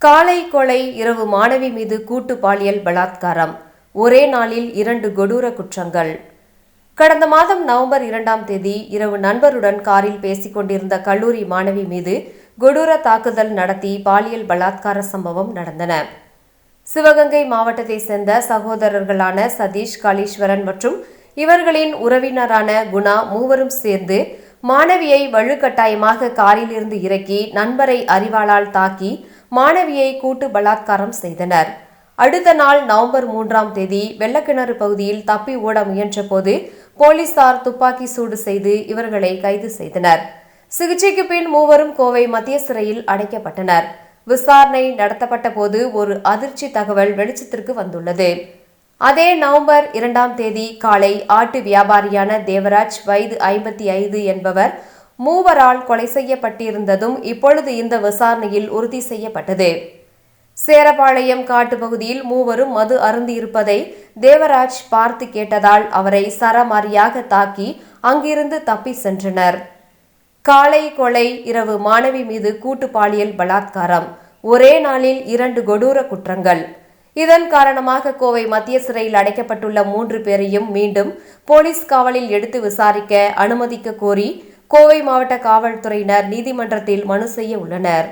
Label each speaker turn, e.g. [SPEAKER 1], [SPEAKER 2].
[SPEAKER 1] காலை கொலை, இரவு மாணவி மீது கூட்டு பாலியல் பலாத்காரம், ஒரே நாளில் 2 கொடூர குற்றங்கள். கடந்த மாதம் நவம்பர் 2ஆம் தேதி இரவு நண்பருடன் காரில் பேசிக் கொண்டிருந்த கல்லூரி மாணவி மீது கொடூர தாக்குதல் நடத்தி பாலியல் பலாத்கார சம்பவம் நடந்தன. சிவகங்கை மாவட்டத்தை சேர்ந்த சகோதரர்களான சதீஷ், காளீஸ்வரன் மற்றும் இவர்களின் உறவினரான குணா மூவரும் சேர்ந்து மாணவியை வலுக்கட்டாயமாக காரில் இருந்து இறக்கி நண்பரை அரிவாளால் தாக்கி மாணவியை கூட்டு பலாத்காரம் செய்தனர். அடுத்த நாள் நவம்பர் 3ஆம் தேதி வெள்ளக்கிணறு பகுதியில் தப்பி ஓட முயன்ற போது போலீசார் துப்பாக்கி சூடு செய்து இவர்களை கைது செய்தனர். சிகிச்சைக்கு பின் மூவரும் கோவை மத்திய சிறையில் அடைக்கப்பட்டனர். விசாரணை நடத்தப்பட்ட போது ஒரு அதிர்ச்சி தகவல் வெளிச்சத்திற்கு வந்துள்ளது. அதே நவம்பர் 2ஆம் தேதி காலை ஆட்டு வியாபாரியான தேவராஜ், வயது 55 என்பவர் மூவரால் கொலை செய்யப்பட்டிருந்ததும் இப்பொழுது இந்த விசாரணையில் உறுதி செய்யப்பட்டது. சேரபாளையம் காட்டு பகுதியில் மூவரும் மது அருந்தியிருப்பதை தேவராஜ் பார்த்து கேட்டதால் அவரை சரமாரியாக தாக்கி அங்கிருந்து தப்பி சென்றனர். காலை கொலை, இரவு மாணவி மீது கூட்டு பாலியல் பலாத்காரம், ஒரே நாளில் 2 கொடூர குற்றங்கள். இதன் காரணமாக கோவை மத்திய சிறையில் அடைக்கப்பட்டுள்ள 3 பேரையும் மீண்டும் போலீஸ் காவலில் எடுத்து விசாரிக்க அனுமதிக்க கோரி கோவை மாவட்ட காவல்துறையினர் நீதிமன்றத்தில் மனு செய்ய உள்ளனர்.